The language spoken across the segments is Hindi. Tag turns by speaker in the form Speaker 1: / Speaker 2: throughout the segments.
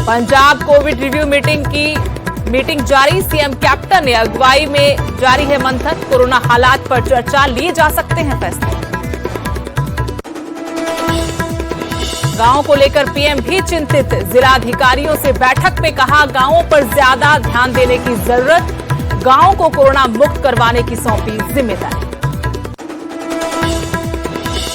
Speaker 1: पंजाब कोविड रिव्यू मीटिंग जारी। सीएम कैप्टन ने अगुवाई में जारी है मंथन। कोरोना हालात पर चर्चा, लिए जा सकते हैं फैसले। गांवों को लेकर पीएम भी चिंतित। जिलाधिकारियों से बैठक में कहा, गांवों पर ज्यादा ध्यान देने की जरूरत। गांवों को कोरोना मुक्त करवाने की सौंपी जिम्मेदारी।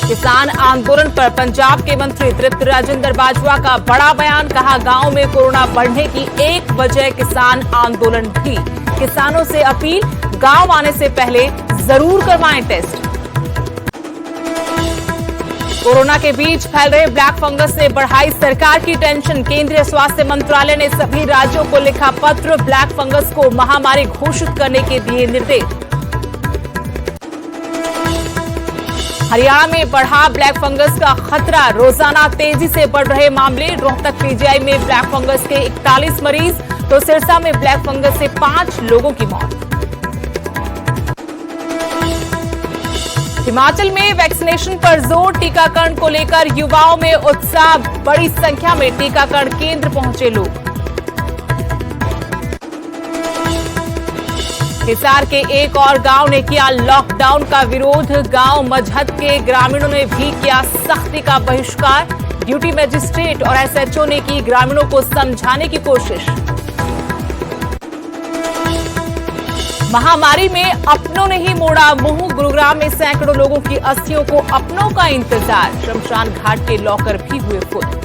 Speaker 1: किसान आंदोलन पर पंजाब के मंत्री तृप्त राजेंद्र बाजवा का बड़ा बयान। कहा, गांव में कोरोना बढ़ने की एक वजह किसान आंदोलन थी। किसानों से अपील, गांव आने से पहले जरूर करवाएं टेस्ट। कोरोना के बीच फैल रहे ब्लैक फंगस ने बढ़ाई सरकार की टेंशन। केंद्रीय स्वास्थ्य मंत्रालय ने सभी राज्यों को लिखा पत्र। ब्लैक फंगस को महामारी घोषित करने के दिए निर्देश। हरियाणा में बढ़ा ब्लैक फंगस का खतरा। रोजाना तेजी से बढ़ रहे मामले। रोहतक पीजीआई में ब्लैक फंगस के 41 मरीज, तो सिरसा में ब्लैक फंगस से 5 लोगों की मौत। हिमाचल में वैक्सीनेशन पर जोर। टीकाकरण को लेकर युवाओं में उत्साह। बड़ी संख्या में टीकाकरण केंद्र पहुंचे लोग। हिसार के एक और गांव ने किया लॉकडाउन का विरोध। गांव मजहत के ग्रामीणों ने भी किया सख्ती का बहिष्कार। ड्यूटी मजिस्ट्रेट और एसएचओ ने की ग्रामीणों को समझाने की कोशिश। महामारी में अपनों ने ही मोड़ा मुंह। गुरुग्राम में सैकड़ों लोगों की अस्थियों को अपनों का इंतजार। शमशान घाट के लॉकर भी हुए फुल।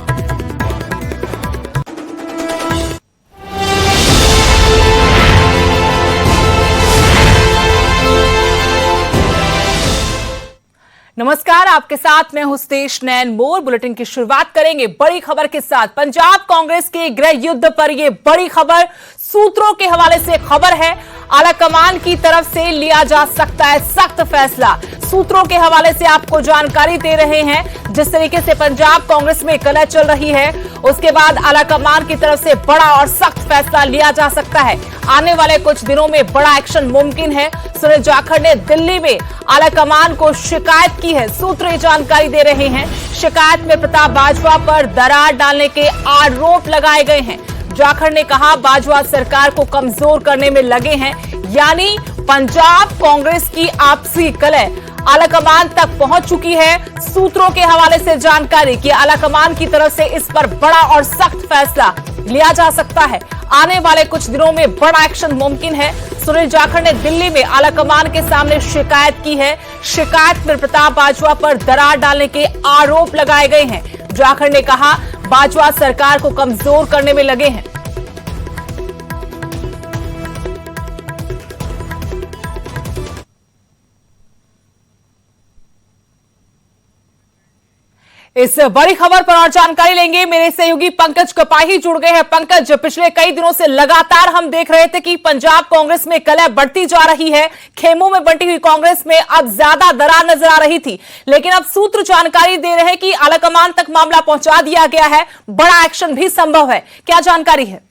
Speaker 1: नमस्कार, आपके साथ मैं हूं स्तेश नैन मोर। बुलेटिन की शुरुआत करेंगे बड़ी खबर के साथ। पंजाब कांग्रेस के गृह युद्ध पर यह बड़ी खबर सूत्रों के हवाले से खबर है। आलाकमान की तरफ से लिया जा सकता है सख्त फैसला। सूत्रों के हवाले से आपको जानकारी दे रहे हैं। जिस तरीके से पंजाब कांग्रेस में कलह चल रही है, उसके बाद आलाकमान की तरफ से बड़ा और सख्त फैसला लिया जा सकता है। आने वाले कुछ दिनों में बड़ा एक्शन मुमकिन है। सुनील जाखड़ ने दिल्ली में आलाकमान को शिकायत की है। सूत्र ये जानकारी दे रहे हैं। शिकायत में प्रताप बाजवा पर दरार डालने के आरोप लगाए गए हैं। जाखड़ ने कहा, बाजवा सरकार को कमजोर करने में लगे हैं। यानी पंजाब कांग्रेस की आपसी कलह आलाकमान तक पहुंच चुकी है। सूत्रों के हवाले से जानकारी कि आलाकमान की तरफ से इस पर बड़ा और सख्त फैसला लिया जा सकता है। आने वाले कुछ दिनों में बड़ा एक्शन मुमकिन है। सुनील जाखड़ ने दिल्ली में आलाकमान के सामने शिकायत की है। शिकायत में प्रताप बाजवा पर दरार डालने के आरोप लगाए गए हैं। जाखड़ ने कहा, बाजवा सरकार को कमजोर करने में लगे हैं। इस बड़ी खबर पर और जानकारी लेंगे। मेरे सहयोगी पंकज कपाही जुड़ गए हैं। पंकज, पिछले कई दिनों से लगातार हम देख रहे थे कि पंजाब कांग्रेस में कलह बढ़ती जा रही है। खेमों में बंटी हुई कांग्रेस में अब ज्यादा दरार नजर आ रही थी, लेकिन अब सूत्र जानकारी दे रहे हैं कि आलाकमान तक मामला पहुंचा दिया गया है। बड़ा एक्शन भी संभव है। क्या जानकारी है?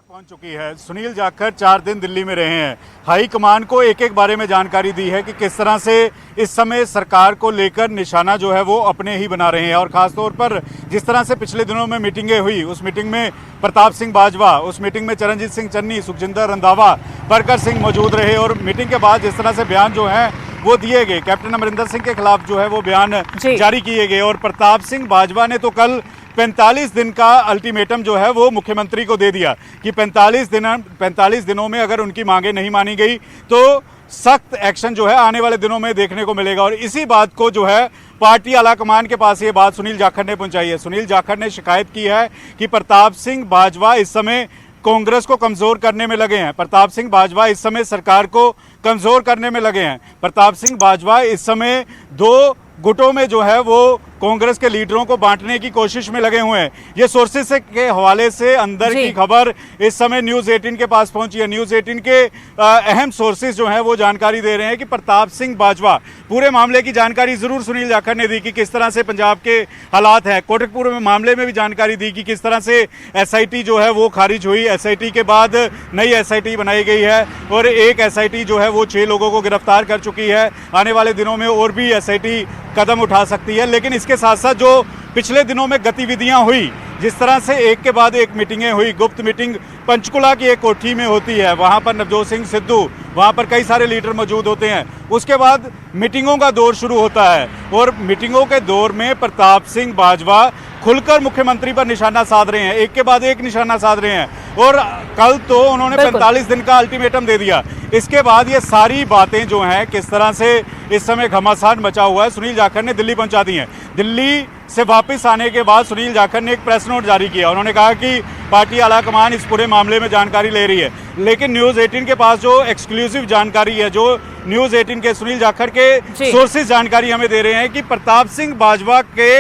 Speaker 2: पहुंच चुकी है। सुनील जाखड़ 4 दिन दिल्ली में रहे हैं। हाई कमान को एक एक बारे में जानकारी दी है कि किस तरह से इस समय सरकार को लेकर निशाना जो है वो अपने ही बना रहे हैं। और खासतौर पर जिस तरह से पिछले दिनों में मीटिंगें हुई, उस मीटिंग में प्रताप सिंह बाजवा, उस मीटिंग में चरणजीत सिंह चन्नी, सुखजिंदर रंधावा, परकर सिंह मौजूद रहे। और मीटिंग के बाद जिस तरह से बयान जो है वो दिए गए, कैप्टन अमरिंदर सिंह के खिलाफ जो है वो बयान जारी किए गए। और प्रताप सिंह बाजवा ने तो कल 45 दिन का अल्टीमेटम जो है वो मुख्यमंत्री को दे दिया कि 45 दिनों में अगर उनकी मांगे नहीं मानी गई तो सख्त एक्शन जो है आने वाले दिनों में देखने को मिलेगा। और इसी बात को जो है पार्टी आलाकमान के पास ये बात सुनील जाखड़ ने पहुंचाई है। सुनील जाखड़ ने शिकायत की है कि प्रताप सिंह बाजवा इस समय कांग्रेस को कमजोर करने में लगे हैं। प्रताप सिंह बाजवा इस समय सरकार को कमजोर करने में लगे हैं। प्रताप सिंह बाजवा इस समय 2 गुटों में जो है वो कांग्रेस के लीडरों को बांटने की कोशिश में लगे हुए हैं। ये सोर्सेस के हवाले से अंदर की खबर इस समय न्यूज़ 18 के पास पहुंची है। न्यूज़ 18 के अहम सोर्सेस जो हैं वो जानकारी दे रहे हैं कि प्रताप सिंह बाजवा, पूरे मामले की जानकारी जरूर सुनील जाखड़ ने दी कि किस तरह से पंजाब के हालात हैं। कोटकपुर में मामले में भी जानकारी दी कि किस तरह से SIT जो है वो खारिज हुई। SIT के बाद नई SIT बनाई गई है और एक SIT जो है वो 6 लोगों को गिरफ्तार कर चुकी है। आने वाले दिनों में और भी SIT कदम उठा सकती है। लेकिन इसके साथ साथ जो पिछले दिनों में गतिविधियां हुई जिस तरह से एक के बाद एक मीटिंगें हुई, गुप्त मीटिंग पंचकुला की एक कोठी में होती है, वहां पर नवजोत सिंह सिद्धू, वहां पर कई सारे लीडर मौजूद होते हैं। उसके बाद मीटिंगों का दौर शुरू होता है और मीटिंगों के दौर में प्रताप सिंह बाजवा खुलकर मुख्यमंत्री पर निशाना साध रहे हैं, एक के बाद एक निशाना साध रहे हैं और कल तो उन्होंने 45 दिन का अल्टीमेटम दे दिया। इसके बाद ये सारी बातें जो हैं किस तरह से इस समय घमासान मचा हुआ है, सुनील जाखड़ ने दिल्ली पहुंचा दी हैं। दिल्ली से वापस आने के बाद सुनील जाखड़ ने एक प्रेस नोट जारी किया। उन्होंने कहा कि पार्टी आलाकमान इस पूरे मामले में जानकारी ले रही है, लेकिन न्यूज़ 18 के पास जो एक्सक्लूसिव जानकारी है, जो न्यूज़ 18 के सुनील जाखड़ के सोर्सेज जानकारी हमें दे रहे हैं कि प्रताप सिंह बाजवा के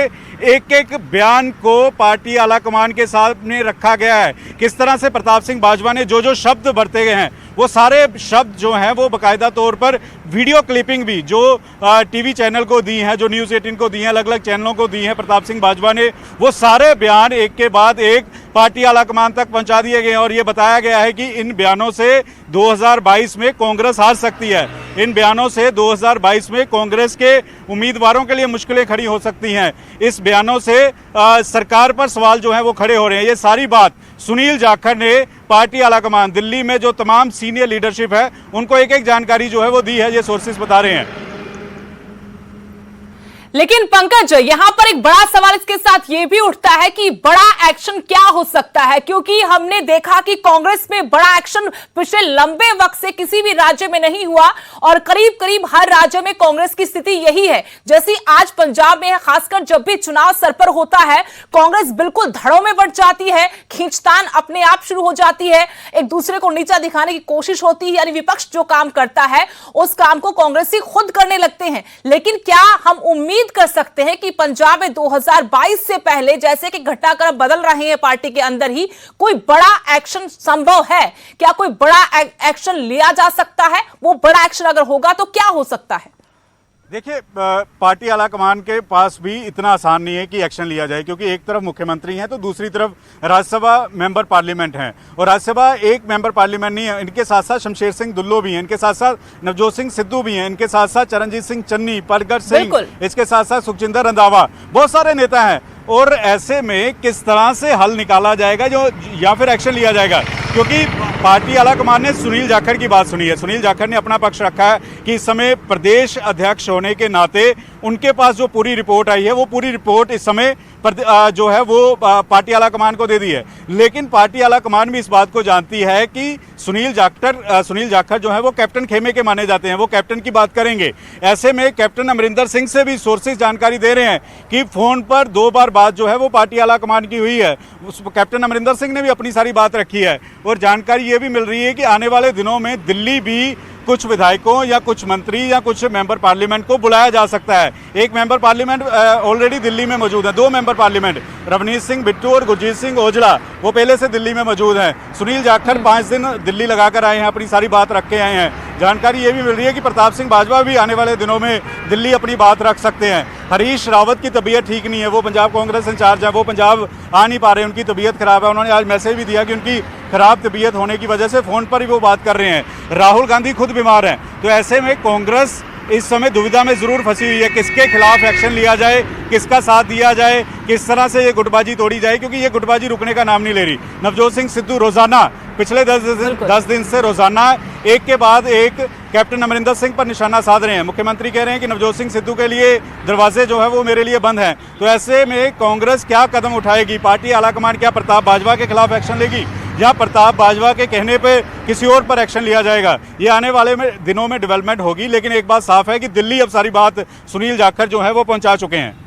Speaker 2: एक एक बयान को पार्टी आलाकमान के सामने रखा गया है। किस तरह से प्रताप सिंह बाजवा ने जो जो शब्द बरते गए हैं, वो सारे शब्द जो हैं वो बाकायदा तौर पर वीडियो क्लिपिंग भी जो टीवी चैनल को दी हैं, जो न्यूज़ 18 को दी हैं, अलग अलग चैनलों को दी हैं प्रताप सिंह बाजवा ने, वो सारे बयान एक के बाद एक पार्टी आलाकमान तक पहुंचा दिए गए और ये बताया गया है कि इन बयानों से 2022 में कांग्रेस हार सकती है। इन बयानों से 2022 में कांग्रेस के उम्मीदवारों के लिए मुश्किलें खड़ी हो सकती हैं। इस बयानों से सरकार पर सवाल जो है वो खड़े हो रहे हैं। ये सारी बात सुनील जाखड़ ने पार्टी आलाकमान दिल्ली में जो तमाम सीनियर लीडरशिप है उनको एक एक जानकारी जो है वो दी है, ये सोर्सेस बता रहे हैं।
Speaker 1: लेकिन पंकज, यहां पर एक बड़ा सवाल इसके साथ यह भी उठता है कि बड़ा एक्शन क्या हो सकता है, क्योंकि हमने देखा कि कांग्रेस में बड़ा एक्शन पिछले लंबे वक्त से किसी भी राज्य में नहीं हुआ और करीब करीब हर राज्य में कांग्रेस की स्थिति यही है। जैसी आज पंजाब में है, खासकर जब भी चुनाव सर पर होता है कांग्रेस बिल्कुल धड़ों में बढ़ जाती है, खींचतान अपने आप शुरू हो जाती है, एक दूसरे को नीचा दिखाने की कोशिश होती है, यानी विपक्ष जो काम करता है उस काम को कांग्रेसी खुद करने लगते हैं। लेकिन क्या हम उम्मीद कर सकते हैं कि पंजाब में 2022 से पहले जैसे कि घटनाक्रम बदल रहे हैं पार्टी के अंदर ही कोई बड़ा एक्शन संभव है? क्या कोई बड़ा एक्शन लिया जा सकता है? वो बड़ा एक्शन अगर होगा तो क्या हो सकता है?
Speaker 2: देखिए, पार्टी आलाकमान के पास भी इतना आसान नहीं है कि एक्शन लिया जाए, क्योंकि एक तरफ मुख्यमंत्री हैं तो दूसरी तरफ राज्यसभा मेंबर पार्लियामेंट हैं और राज्यसभा एक मेंबर पार्लियामेंट नहीं है। इनके साथ साथ शमशेर सिंह दुल्लो भी हैं, इनके साथ साथ नवजोत सिंह सिद्धू भी हैं, इनके साथ साथ चरणजीत सिंह चन्नी, परगट सिंह, इसके साथ साथ सुखजिंदर रंधावा, बहुत सारे नेता हैं। और ऐसे में किस तरह से हल निकाला जाएगा जो या फिर एक्शन लिया जाएगा, क्योंकि पार्टी आलाकमान ने सुनील जाखड़ की बात सुनी है। सुनील जाखड़ ने अपना पक्ष रखा है कि इस समय प्रदेश अध्यक्ष होने के नाते उनके पास जो पूरी रिपोर्ट आई है वो पूरी रिपोर्ट इस समय जो है वो पार्टी आलाकमान को दे दी है। लेकिन पार्टी आलाकमान भी इस बात को जानती है कि सुनील जाखड़ जो है वो कैप्टन खेमे के माने जाते हैं, वो कैप्टन की बात करेंगे। ऐसे में कैप्टन अमरिंदर सिंह से भी सोर्सेज जानकारी दे रहे हैं कि फोन पर 2 बार बात जो है वो पार्टी आलाकमान की हुई है। कैप्टन अमरिंदर सिंह ने भी अपनी सारी बात रखी है और जानकारी ये भी मिल रही है कि आने वाले दिनों में दिल्ली भी कुछ विधायकों या कुछ मंत्री या कुछ मेंबर पार्लियामेंट को बुलाया जा सकता है। एक मेंबर पार्लियामेंट ऑलरेडी दिल्ली में मौजूद है, 2 मेंबर पार्लियामेंट रवनीत सिंह बिट्टू और गुरजीत सिंह औजला वो पहले से दिल्ली में मौजूद हैं। सुनील जाखड़ 5 दिन दिल्ली लगाकर आए हैं, अपनी सारी बात रख के आए हैं। जानकारी ये भी मिल रही है कि प्रताप सिंह बाजवा भी आने वाले दिनों में दिल्ली अपनी बात रख सकते हैं। हरीश रावत की तबीयत ठीक नहीं है, वो पंजाब कांग्रेस इंचार्ज है, वो पंजाब आ नहीं पा रहे, उनकी तबीयत खराब है। उन्होंने आज मैसेज भी दिया कि उनकी खराब तबीयत होने की वजह से फोन पर ही वो बात कर रहे हैं। राहुल गांधी खुद बीमार हैं। तो ऐसे में कांग्रेस इस समय दुविधा में जरूर फंसी हुई है, किसके खिलाफ एक्शन लिया जाए, किसका साथ दिया जाए, किस तरह से ये गुटबाजी तोड़ी जाए, क्योंकि ये गुटबाजी रुकने का नाम नहीं ले रही। नवजोत सिंह सिद्धू रोजाना पिछले 10 दिन से रोजाना एक के बाद एक कैप्टन अमरिंदर सिंह पर निशाना साध रहे हैं। मुख्यमंत्री कह रहे हैं कि नवजोत सिंह सिद्धू के लिए दरवाजे जो है वो मेरे लिए बंद हैं। तो ऐसे में कांग्रेस क्या कदम उठाएगी? पार्टी आलाकमान क्या प्रताप बाजवा के खिलाफ एक्शन लेगी या प्रताप बाजवा के कहने पे किसी और पर एक्शन लिया जाएगा? ये आने वाले दिनों में डेवलपमेंट होगी। लेकिन एक बात साफ है कि दिल्ली अब सारी बात सुनील जाखड़ जो है वो पहुंचा चुके हैं।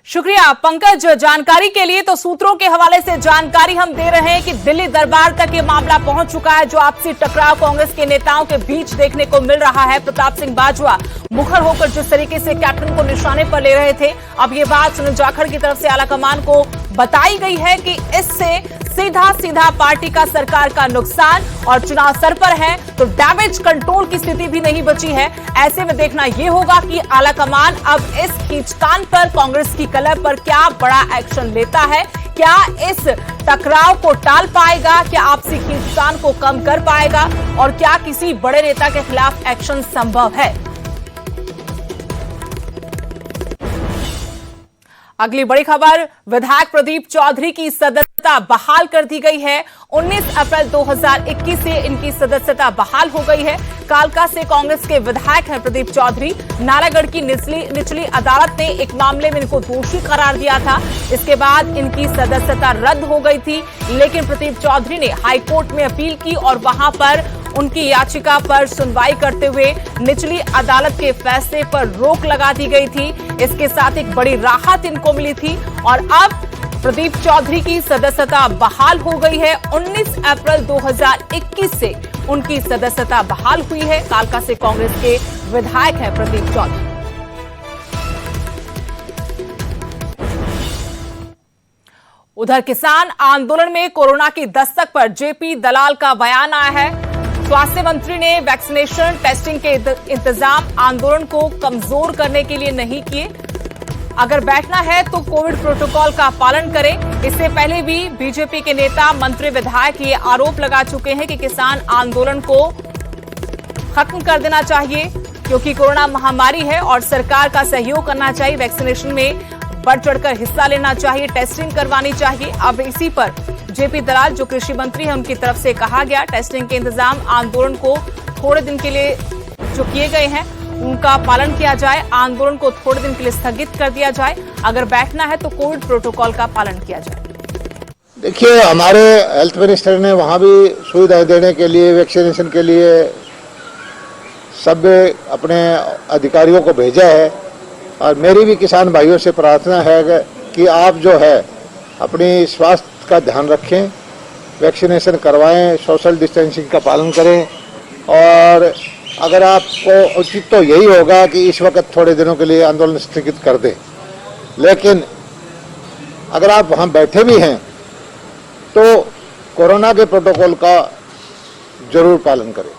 Speaker 1: शुक्रिया पंकज जानकारी के लिए। तो सूत्रों के हवाले से जानकारी हम दे रहे हैं कि दिल्ली दरबार तक ये मामला पहुंच चुका है। जो आपसी टकराव कांग्रेस के नेताओं के बीच देखने को मिल रहा है, प्रताप सिंह बाजवा मुखर होकर जिस तरीके से कैप्टन को निशाने पर ले रहे थे, अब ये बात सुनील जाखड़ की तरफ से आलाकमान को बताई गई है कि इससे सीधा पार्टी का, सरकार का नुकसान और चुनाव सर पर है, तो डैमेज कंट्रोल की स्थिति भी नहीं बची है। ऐसे में देखना यह होगा कि आलाकमान अब इस खींचतान पर, कांग्रेस की कलह पर क्या बड़ा एक्शन लेता है, क्या इस टकराव को टाल पाएगा, क्या आपसी खींचतान को कम कर पाएगा और क्या किसी बड़े नेता के खिलाफ एक्शन संभव है। अगली बड़ी खबर, विधायक प्रदीप चौधरी की सदस्यता बहाल कर दी गई है। 19 अप्रैल 2021 से इनकी सदस्यता बहाल हो गई है। कालका से कांग्रेस के विधायक हैं प्रदीप चौधरी। नारायणगढ़ की निचली अदालत ने एक मामले में इनको दोषी करार दिया था। इसके बाद इनकी सदस्यता रद्द हो गई थी, लेकिन प्रदीप चौधरी ने हाईकोर्ट में अपील की और वहां पर उनकी याचिका पर सुनवाई करते हुए निचली अदालत के फैसले पर रोक लगा दी गई थी। इसके साथ एक बड़ी राहत इनको मिली थी और अब प्रदीप चौधरी की सदस्यता बहाल हो गई है। 19 अप्रैल 2021 से उनकी सदस्यता बहाल हुई है। कालका से कांग्रेस के विधायक हैं प्रदीप चौधरी। उधर किसान आंदोलन में कोरोना की दस्तक पर जेपी दलाल का बयान आया है। स्वास्थ्य मंत्री ने वैक्सीनेशन टेस्टिंग के इंतजाम आंदोलन को कमजोर करने के लिए नहीं किए। अगर बैठना है तो कोविड प्रोटोकॉल का पालन करें। इससे पहले भी बीजेपी के नेता, मंत्री, विधायक ये आरोप लगा चुके हैं कि किसान आंदोलन को खत्म कर देना चाहिए क्योंकि कोरोना महामारी है और सरकार का सहयोग करना चाहिए। वैक्सीनेशन में बढ़ चढ़कर हिस्सा लेना चाहिए, टेस्टिंग करवानी चाहिए। अब इसी पर जेपी दलाल जो कृषि मंत्री है उनकी तरफ से कहा गया टेस्टिंग के इंतजाम आंदोलन को थोड़े दिन के लिए जो किए गए हैं उनका पालन किया जाए, आंदोलन को थोड़े दिन के लिए स्थगित कर दिया जाए। अगर बैठना है तो कोविड प्रोटोकॉल का पालन किया जाए।
Speaker 3: देखिए, हमारे हेल्थ मिनिस्टर ने वहाँ भी सुविधाएं देने के लिए, वैक्सीनेशन के लिए सब अपने अधिकारियों को भेजा है और मेरी भी किसान भाइयों से प्रार्थना है कि आप जो है अपनी स्वास्थ्य का ध्यान रखें, वैक्सीनेशन करवाएं, सोशल डिस्टेंसिंग का पालन करें और अगर आपको उचित तो यही होगा कि इस वक्त थोड़े दिनों के लिए आंदोलन स्थगित कर दें, लेकिन अगर आप वहाँ बैठे भी हैं तो कोरोना के प्रोटोकॉल का जरूर पालन करें।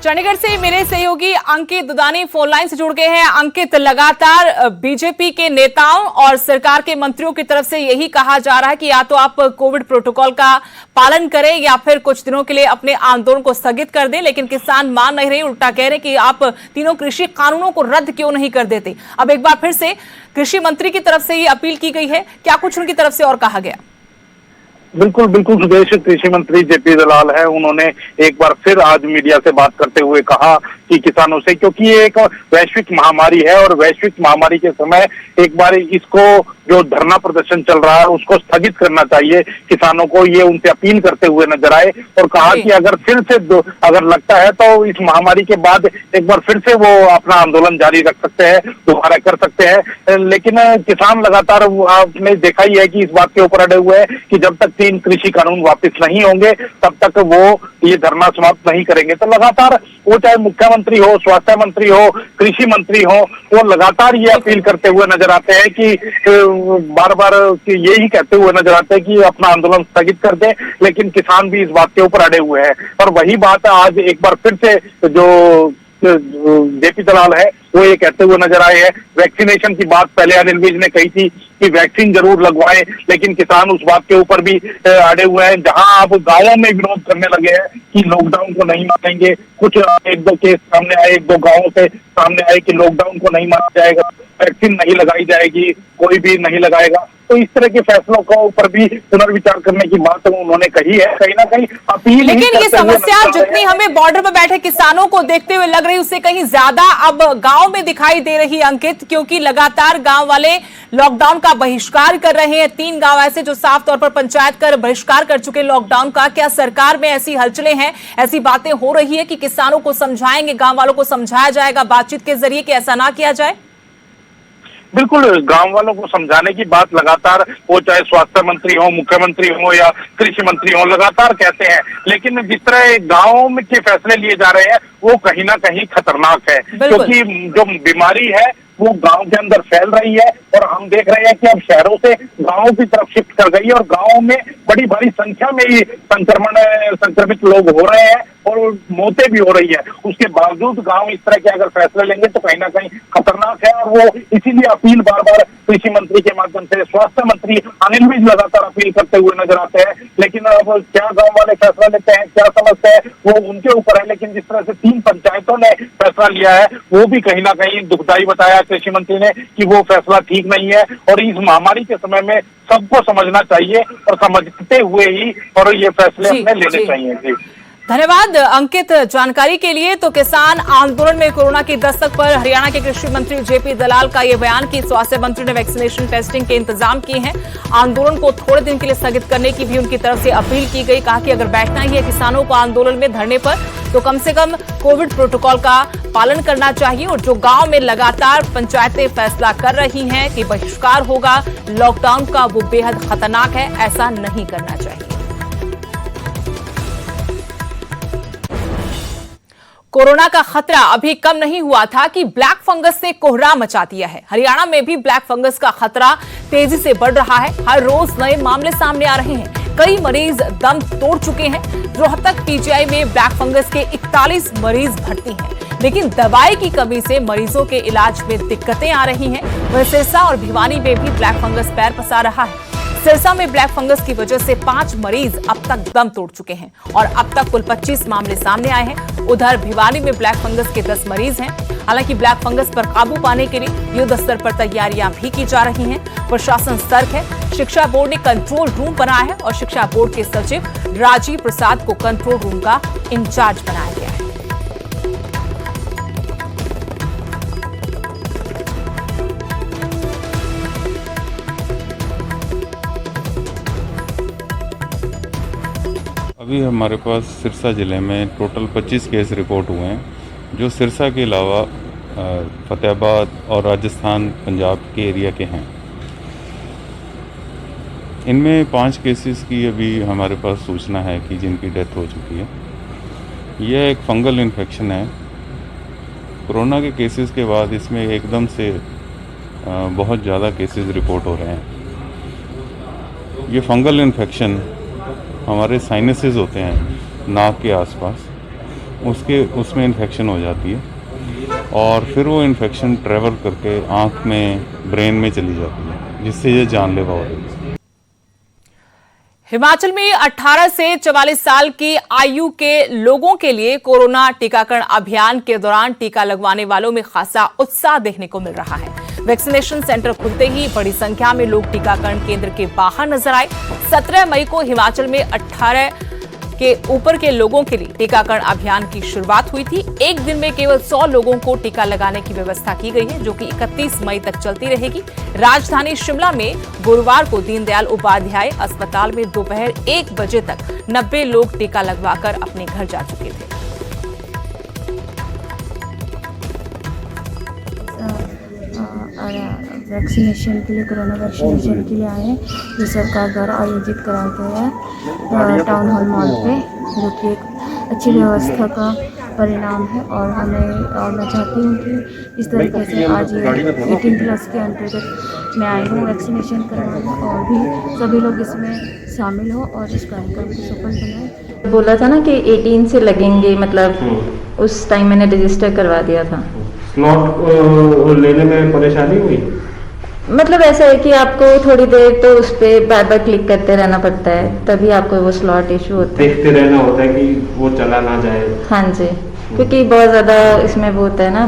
Speaker 1: चंडीगढ़ से मेरे सहयोगी अंकित दुदानी फोन लाइन से जुड़ गए हैं। अंकित, लगातार बीजेपी के नेताओं और सरकार के मंत्रियों की तरफ से यही कहा जा रहा है कि या तो आप कोविड प्रोटोकॉल का पालन करें या फिर कुछ दिनों के लिए अपने आंदोलन को स्थगित कर दें, लेकिन किसान मान नहीं रहे, उल्टा कह रहे कि आप तीनों कृषि कानूनों को रद्द क्यों नहीं कर देते। अब एक बार फिर से कृषि मंत्री की तरफ से ये अपील की गई है, क्या कुछ उनकी तरफ से और कहा गया?
Speaker 4: बिल्कुल सुदेश, कृषि मंत्री जेपी दलाल है, उन्होंने एक बार फिर आज मीडिया से बात करते हुए कहा कि किसानों से, क्योंकि ये एक वैश्विक महामारी है और वैश्विक महामारी के समय एक बार इसको जो धरना प्रदर्शन चल रहा है उसको स्थगित करना चाहिए। किसानों को ये उनसे अपील करते हुए नजर आए और कहा कि अगर फिर से अगर लगता है तो इस महामारी के बाद एक बार फिर से वो अपना आंदोलन जारी रख सकते हैं, दोबारा कर सकते हैं। लेकिन किसान लगातार आपने देखा ही है कि इस बात के ऊपर अड़े हुए हैं कि जब तक 3 कृषि कानून वापस नहीं होंगे तब तक वो ये धरना समाप्त नहीं करेंगे। तो लगातार वो चाहे मुख्यमंत्री हो, स्वास्थ्य मंत्री हो, कृषि मंत्री हो, वो लगातार ये अपील करते हुए नजर आते हैं कि बार बार यही कहते हुए नजर आते हैं कि अपना आंदोलन स्थगित कर दें, लेकिन किसान भी इस बात के ऊपर अड़े हुए हैं। और वही बात आज एक बार फिर से जो जेपी दलाल है वो ये कहते हुए नजर आए हैं। वैक्सीनेशन की बात पहले अनिल विज ने कही थी कि वैक्सीन जरूर लगवाएं, लेकिन किसान उस बात के ऊपर भी अड़े हुए हैं। जहां आप गांवों में विरोध करने लगे हैं कि लॉकडाउन को नहीं मानेंगे, कुछ 1-2 केस सामने आए, 1-2 गांवों से सामने आए कि लॉकडाउन को नहीं माना जाएगा, वैक्सीन नहीं लगाई जाएगी, कोई भी नहीं लगाएगा। तो इस तरह के फैसलों के ऊपर भी पुनर्विचार करने की बात उन्होंने कही है, कहीं ना कहीं अपील।
Speaker 1: लेकिन ये समस्या जितनी हमें बॉर्डर पर बैठे किसानों को देखते हुए लग रही उससे कहीं ज्यादा अब गांव में दिखाई दे रही, अंकित, क्योंकि लगातार गांव वाले लॉकडाउन का बहिष्कार कर रहे हैं। 3 गांव ऐसे जो साफ तौर पर पंचायत कर बहिष्कार कर चुके लॉकडाउन का। क्या सरकार में ऐसी हलचलें हैं, ऐसी बातें हो रही है कि किसानों को समझाएंगे, गांव वालों को समझाया जाएगा बातचीत के जरिए कि ऐसा ना किया जाए?
Speaker 4: बिल्कुल, गांव वालों को समझाने की बात लगातार वो चाहे स्वास्थ्य मंत्री हो, मुख्यमंत्री हो या कृषि मंत्री हो लगातार कहते हैं, लेकिन जिस तरह गांव में के फैसले लिए जा रहे हैं वो कहीं ना कहीं खतरनाक है, क्योंकि जो बीमारी है वो गांव के अंदर फैल रही है और हम देख रहे हैं कि अब शहरों से गांवों की तरफ शिफ्ट कर गई है और गांवों में बड़ी भारी संख्या में ही संक्रमित लोग हो रहे हैं और मौतें भी हो रही है। उसके बावजूद गांव इस तरह के अगर फैसले लेंगे तो कहीं ना कहीं खतरनाक है और वो इसीलिए अपील बार बार कृषि मंत्री के माध्यम से स्वास्थ्य मंत्री अनिल विज लगातार अपील करते हुए नजर आते हैं। लेकिन अब क्या गांव वाले फैसला लेते हैं, क्या समझते हैं, वो उनके ऊपर है। लेकिन जिस तरह से 3 पंचायतों ने फैसला लिया है वो भी कहीं ना कहीं दुखदायी बताया कृषि मंत्री ने कि वो फैसला ठीक नहीं है और इस महामारी के समय में सबको समझना चाहिए और समझते हुए ही और ये फैसले अपने लेने चाहिए। जी
Speaker 1: धन्यवाद अंकित जानकारी के लिए। तो किसान आंदोलन में कोरोना की दस्तक पर हरियाणा के कृषि मंत्री जेपी दलाल का यह बयान कि स्वास्थ्य मंत्री ने वैक्सीनेशन टेस्टिंग के इंतजाम किए हैं। आंदोलन को थोड़े दिन के लिए स्थगित करने की भी उनकी तरफ से अपील की गई। कहा कि अगर बैठना ही है किसानों को आंदोलन में धरने पर तो कम से कम कोविड प्रोटोकॉल का पालन करना चाहिए। और जो गांव में लगातार पंचायतें फैसला कर रही हैं कि बहिष्कार होगा लॉकडाउन का, वो बेहद खतरनाक है, ऐसा नहीं करना चाहिए। कोरोना का खतरा अभी कम नहीं हुआ था कि ब्लैक फंगस ने कोहराम मचा दिया है। हरियाणा में भी ब्लैक फंगस का खतरा तेजी से बढ़ रहा है। हर रोज नए मामले सामने आ रहे हैं। कई मरीज दम तोड़ चुके हैं। रोहतक पीजीआई में ब्लैक फंगस के 41 मरीज भर्ती हैं, लेकिन दवाई की कमी से मरीजों के इलाज में दिक्कतें आ रही हैं। वहीं सिरसा और भिवानी में भी ब्लैक फंगस पैर पसार रहा है। सिरसा में ब्लैक फंगस की वजह से 5 मरीज अब तक दम तोड़ चुके हैं और अब तक कुल 25 मामले सामने आए हैं। उधर भिवानी में ब्लैक फंगस के 10 मरीज हैं। हालांकि ब्लैक फंगस पर काबू पाने के लिए युद्ध स्तर पर तैयारियां भी की जा रही हैं। प्रशासन सतर्क है। शिक्षा बोर्ड ने कंट्रोल रूम बनाया है और शिक्षा बोर्ड के सचिव राजीव प्रसाद को कंट्रोल रूम का इंचार्ज बनाया गया है।
Speaker 5: अभी हमारे पास सिरसा ज़िले में टोटल 25 केस रिपोर्ट हुए हैं, जो सिरसा के अलावा फतेहाबाद और राजस्थान पंजाब के एरिया के हैं। इनमें 5 केसेस की अभी हमारे पास सूचना है कि जिनकी डेथ हो चुकी है। यह एक फंगल इन्फेक्शन है। कोरोना के केसेस के बाद इसमें एकदम से बहुत ज़्यादा केसेस रिपोर्ट हो रहे हैं। ये फंगल इन्फेक्शन हमारे साइनसेस होते हैं नाक के आसपास, उसमें इन्फेक्शन हो जाती है और फिर वो इन्फेक्शन ट्रैवल करके आँख में, ब्रेन में चली जाती है, जिससे ये जानलेवा हो रही है।
Speaker 1: हिमाचल में 18 से 44 साल की आयु के लोगों के लिए कोरोना टीकाकरण अभियान के दौरान टीका लगवाने वालों में खासा उत्साह देखने को मिल रहा है। वैक्सीनेशन सेंटर खुलते ही बड़ी संख्या में लोग टीकाकरण केंद्र के बाहर नजर आए। 17 मई को हिमाचल में 18 के ऊपर के लोगों के लिए टीकाकरण अभियान की शुरुआत हुई थी। एक दिन में केवल 100 लोगों को टीका लगाने की व्यवस्था की गई है, जो कि 31 मई तक चलती रहेगी। राजधानी शिमला में गुरुवार को दीनदयाल उपाध्याय अस्पताल में दोपहर 1 बजे तक 90 लोग टीका लगवाकर अपने घर जा चुके थे।
Speaker 6: वैक्सीनेशन के लिए, कोरोना वैक्सीनेशन के लिए आए हैं, जो सरकार द्वारा आयोजित कराया गया है टाउन हॉल मॉल पे, जो कि एक अच्छी व्यवस्था का परिणाम है। और मैं चाहती हूँ कि इस तरीके से आज ये 18+ के अंतर्गत मैं आई हूँ वैक्सीनेशन करवाने और भी सभी लोग इसमें शामिल हो और इस कार्यक्रम को सफल बनाएं।
Speaker 7: बोला था ना कि 18 से लगेंगे, मतलब उस टाइम मैंने रजिस्टर करवा दिया था।
Speaker 8: स्लॉट लेने में परेशानी हुई?
Speaker 7: मतलब ऐसा है कि आपको थोड़ी देर तो उस पर बार बार क्लिक करते रहना पड़ता है, तभी आपको वो स्लॉट इशू होता है।
Speaker 8: देखते रहना होता है कि वो चला ना जाए।
Speaker 7: हाँ जी, क्योंकि बहुत ज़्यादा इसमें वो होता है ना,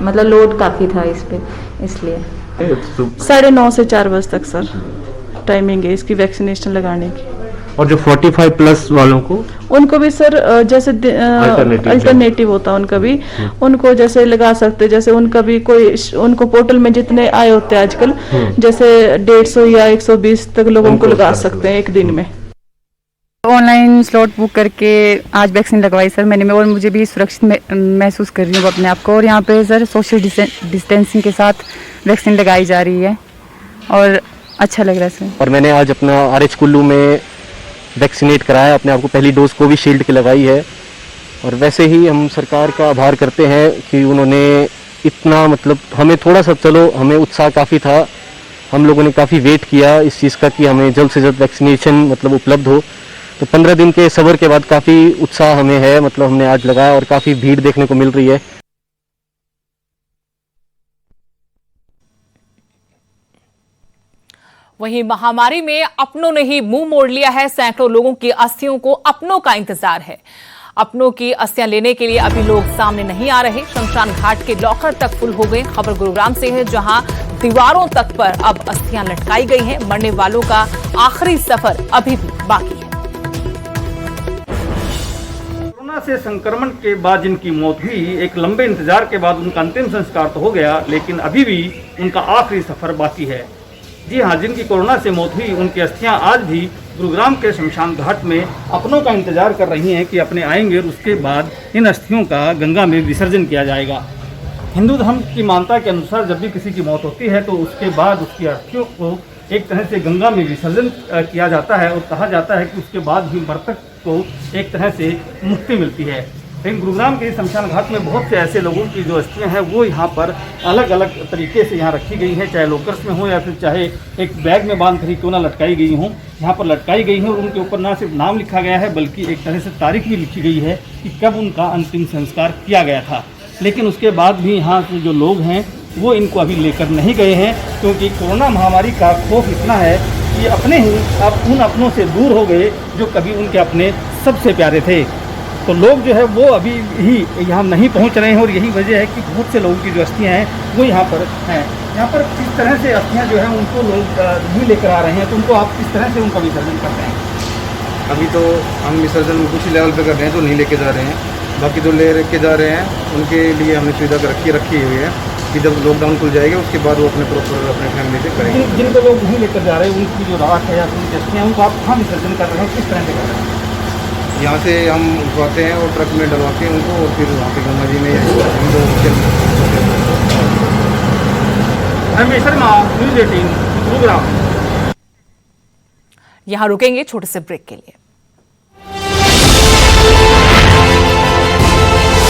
Speaker 7: मतलब लोड काफ़ी था इस पे, इसलिए
Speaker 9: 9:30 से 4 बजे तक सर टाइमिंग है इसकी वैक्सीनेशन लगाने की।
Speaker 8: और जो 45+ वालों को,
Speaker 9: उनको भी सर जैसे अल्टरनेटिव होता है उनका भी, उनको जैसे लगा सकते, जैसे उनका भी कोई, उनको पोर्टल में जितने आए होते हैं आजकल, जैसे 150 या 120 तक लोगों को लगा सकते हैं एक दिन में।
Speaker 10: ऑनलाइन स्लॉट बुक करके आज वैक्सीन लगवाई सर मैंने, और मुझे भी सुरक्षित महसूस कर रही हूँ अपने आप को। और यहाँ पे सर सोशल डिस्टेंसिंग के साथ वैक्सीन लगाई जा रही है और अच्छा लग रहा है सर।
Speaker 8: और मैंने आज अपना RH कुल्लू में वैक्सीनेट कराया, अपने आप को पहली डोज कोविशील्ड की लगाई है। और वैसे ही हम सरकार का आभार करते हैं कि उन्होंने इतना, मतलब हमें थोड़ा सा, चलो हमें उत्साह काफ़ी था, हम लोगों ने काफ़ी वेट किया इस चीज़ का कि हमें जल्द से जल्द वैक्सीनेशन मतलब उपलब्ध हो। तो 15 दिन के सब्र के बाद काफ़ी उत्साह हमें है, मतलब हमने आज लगाया और काफ़ी भीड़ देखने को मिल रही है।
Speaker 1: वहीं महामारी में अपनों ने ही मुंह मोड़ लिया है। सैकड़ों लोगों की अस्थियों को अपनों का इंतजार है। अपनों की अस्थियां लेने के लिए अभी लोग सामने नहीं आ रहे। शमशान घाट के लॉकर तक फुल हो गए। खबर गुरुग्राम से है, जहां दीवारों तक पर अब अस्थियां लटकाई गई हैं। मरने वालों का आखिरी सफर अभी भी बाकी है।
Speaker 11: कोरोना से संक्रमण के बाद जिनकी मौत हुई, एक लंबे इंतजार के बाद उनका अंतिम संस्कार तो हो गया, लेकिन अभी भी उनका आखिरी सफर बाकी है। जी हाँ, जिनकी कोरोना से मौत हुई, उनकी अस्थियां आज भी गुरुग्राम के शमशान घाट में अपनों का इंतजार कर रही हैं कि अपने आएंगे और उसके बाद इन अस्थियों का गंगा में विसर्जन किया जाएगा। हिंदू धर्म की मान्यता के अनुसार जब भी किसी की मौत होती है तो उसके बाद उसकी अस्थियों को एक तरह से गंगा में विसर्जन किया जाता है और कहा जाता है कि उसके बाद ही मृतक को एक तरह से मुक्ति मिलती है। लेकिन गुरुग्राम के शमशान घाट में बहुत से ऐसे लोगों की जो अस्थियां हैं वो यहाँ पर अलग अलग तरीके से यहाँ रखी गई हैं, चाहे लॉकर्स में हो या फिर चाहे एक बैग में बांध कर ही क्यों ना लटकाई गई हों, यहाँ पर लटकाई गई हैं और उनके ऊपर ना सिर्फ नाम लिखा गया है बल्कि एक तरह से तारीख भी लिखी गई है कि कब उनका अंतिम संस्कार किया गया था। लेकिन उसके बाद भी यहाँ के जो लोग हैं वो इनको अभी लेकर नहीं गए हैं, क्योंकि कोरोना महामारी का खौफ इतना है कि अपने ही अब उन अपनों से दूर हो गए जो कभी उनके अपने सबसे प्यारे थे। तो लोग जो है वो अभी ही यहाँ नहीं पहुँच रहे हैं और यही वजह है कि बहुत से लोगों की जो अस्थियाँ हैं वो यहाँ पर हैं। यहाँ पर किस तरह से अस्थियाँ जो हैं उनको लोग नहीं लेकर आ रहे हैं, तो उनको आप किस तरह से उनका विसर्जन करते हैं?
Speaker 12: अभी तो हम विसर्जन कुछ लेवल पे कर रहे हैं, तो नहीं लेके जा रहे हैं। बाकी जो लेके जा रहे हैं उनके लिए हमने सुविधा रखी हुई है कि जब लॉकडाउन खुल जाएगा उसके बाद वो अपने प्रॉपर अपने फैमिली से करेंगे।
Speaker 11: जिनको लोग नहीं लेकर जा रहे हैं उनकी जो राख है या उनकी अस्थियाँ उनको आप कहाँ विसर्जन कर रहे हैं, किस तरह से कर रहे हैं?
Speaker 12: यहाँ से हम उठवाते हैं और ट्रक में डलवाते हैं उनको और फिर वहाँ पे गंगा जी में
Speaker 11: रमेश शर्मा, न्यूज़ 18 गुरुग्राम।
Speaker 1: यहाँ रुकेंगे छोटे से ब्रेक के लिए।